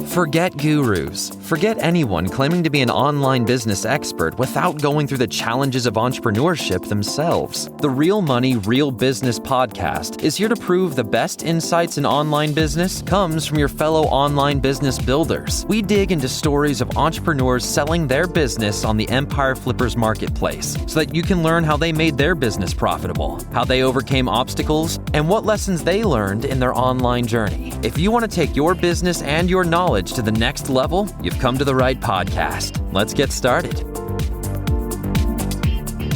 Forget gurus. Forget anyone claiming to be an online business expert without going through the challenges of entrepreneurship themselves. The Real Money, Real Business podcast is here to prove the best insights in online business comes from your fellow online business builders. We dig into stories of entrepreneurs selling their business on the Empire Flippers marketplace so that you can learn how they made their business profitable, how they overcame obstacles, and what lessons they learned in their online journey. If you want to take your business and your knowledge to the next level, you've come to the right podcast. Let's get started.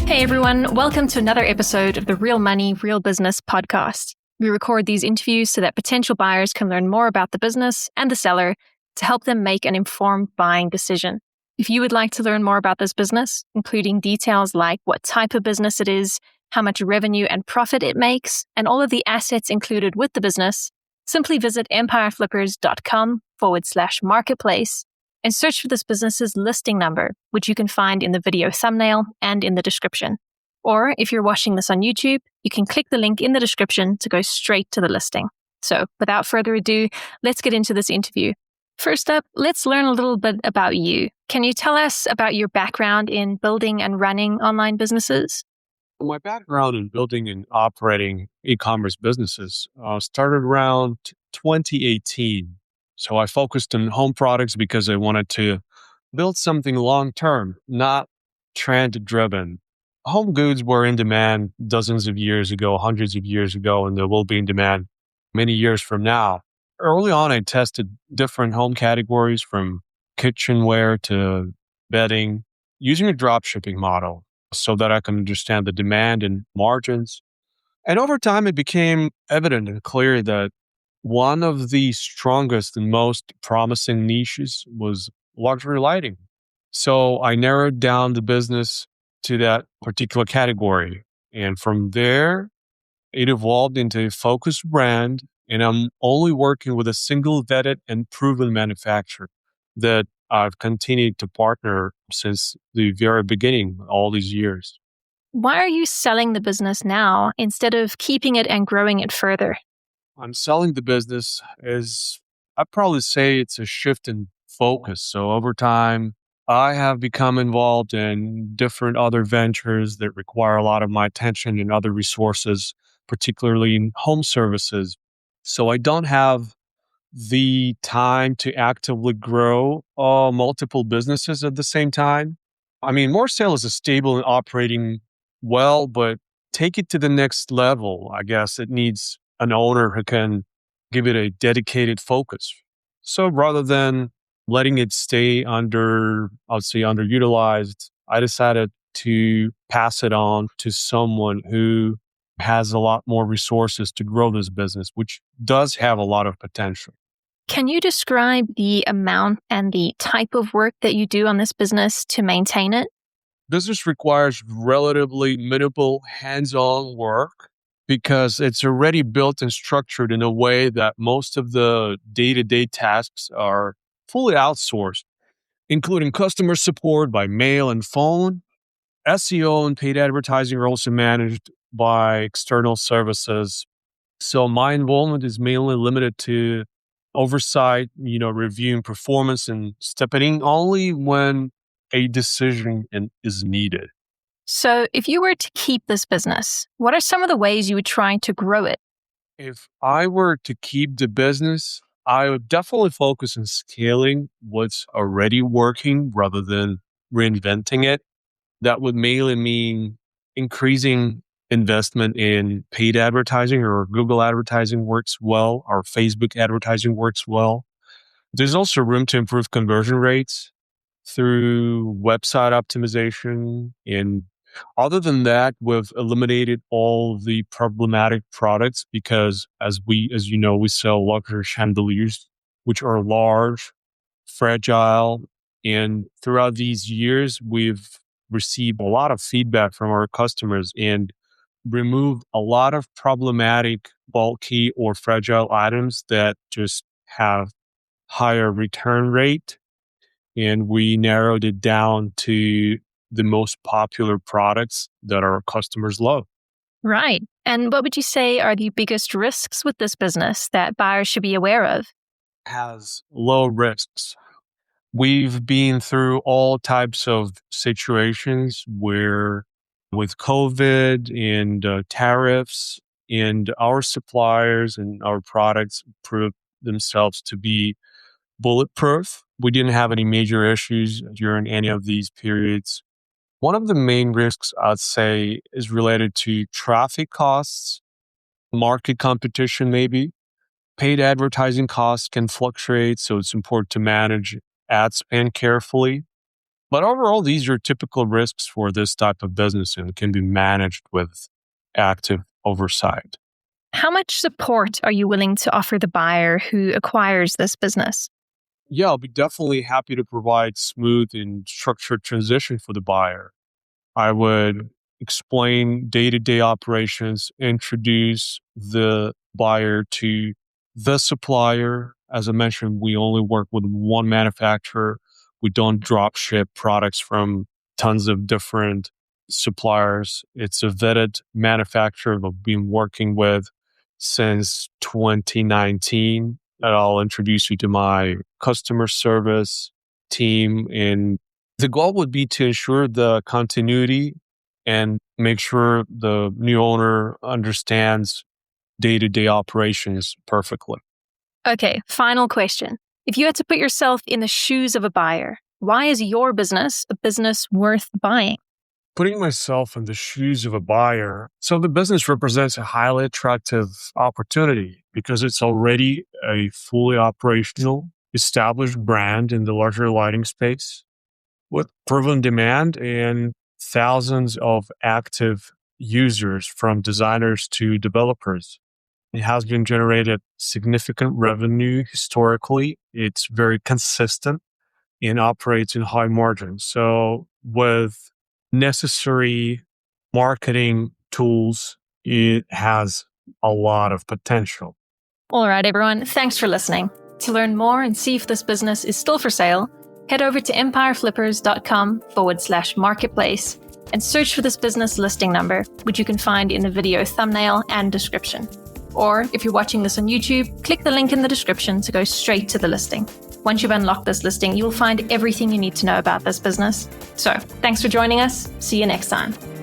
Hey everyone, welcome to another episode of the Real Money, Real Business podcast. We record these interviews so that potential buyers can learn more about the business and the seller to help them make an informed buying decision. If you would like to learn more about this business, including details like what type of business it is, how much revenue and profit it makes, and all of the assets included with the business, simply visit empireflippers.com/marketplace and search for this business's listing number, which you can find in the video thumbnail and in the description. Or if you're watching this on YouTube, you can click the link in the description to go straight to the listing. So without further ado, let's get into this interview. First up, let's learn a little bit about you. Can you tell us about your background in building and running online businesses? My background in building and operating e-commerce businesses started around 2018. So I focused on home products because I wanted to build something long-term, not trend-driven. Home goods were in demand dozens of years ago, hundreds of years ago, and they will be in demand many years from now. Early on, I tested different home categories from kitchenware to bedding using a dropshipping model, so that I can understand the demand and margins. And over time, it became evident and clear that one of the strongest and most promising niches was luxury lighting. So I narrowed down the business to that particular category. And from there, it evolved into a focused brand. And I'm only working with a single vetted and proven manufacturer that I've continued to partner since the very beginning, all these years. Why are you selling the business now instead of keeping it and growing it further? I'm selling the business as I'd probably say it's a shift in focus. So over time, I have become involved in different other ventures that require a lot of my attention and other resources, particularly in home services. So I don't have the time to actively grow multiple businesses at the same time. I mean, more sales is stable and operating well, but take it to the next level. I guess it needs an owner who can give it a dedicated focus. So rather than letting it stay underutilized, I decided to pass it on to someone who has a lot more resources to grow this business, which does have a lot of potential. Can you describe the amount and the type of work that you do on this business to maintain it? Business requires relatively minimal hands-on work because it's already built and structured in a way that most of the day-to-day tasks are fully outsourced, including customer support by mail and phone. SEO and paid advertising are also managed by external services. So my involvement is mainly limited to oversight, reviewing performance and stepping in only when a decision is needed. So if you were to keep this business, what are some of the ways you would try to grow it? If I were to keep the business, I would definitely focus on scaling what's already working rather than reinventing it. That would mainly mean increasing investment in paid advertising, or Google advertising works well, or Facebook advertising works well. There's also room to improve conversion rates through website optimization. And other than that, we've eliminated all the problematic products because as you know, we sell luxury chandeliers, which are large, fragile. And throughout these years, we've received a lot of feedback from our customers and removed a lot of problematic, bulky, or fragile items that just have higher return rate. And we narrowed it down to the most popular products that our customers love. Right. And what would you say are the biggest risks with this business that buyers should be aware of? Has low risks. We've been through all types of situations where with COVID and tariffs, and our suppliers and our products proved themselves to be bulletproof. We didn't have any major issues during any of these periods. One of the main risks I'd say is related to traffic costs, market competition, maybe. Paid advertising costs can fluctuate, so it's important to manage ad spend carefully. But overall, these are typical risks for this type of business and can be managed with active oversight. How much support are you willing to offer the buyer who acquires this business? Yeah, I'll be definitely happy to provide smooth and structured transition for the buyer. I would explain day-to-day operations, introduce the buyer to the supplier. As I mentioned, we only work with one manufacturer. We don't drop ship products from tons of different suppliers. It's a vetted manufacturer we've been working with since 2019. And I'll introduce you to my customer service team. And the goal would be to ensure the continuity and make sure the new owner understands day-to-day operations perfectly. Okay, final question. If you had to put yourself in the shoes of a buyer, why is your business a business worth buying? Putting myself in the shoes of a buyer. So the business represents a highly attractive opportunity because it's already a fully operational, established brand in the luxury lighting space with proven demand and thousands of active users from designers to developers. It has been generated significant revenue historically. It's very consistent and operates in high margins. So with necessary marketing tools, it has a lot of potential. All right, everyone, thanks for listening. To learn more and see if this business is still for sale, head over to empireflippers.com/marketplace and search for this business listing number, which you can find in the video thumbnail and description. Or if you're watching this on YouTube, click the link in the description to go straight to the listing. Once you've unlocked this listing, you'll find everything you need to know about this business. So, thanks for joining us. See you next time.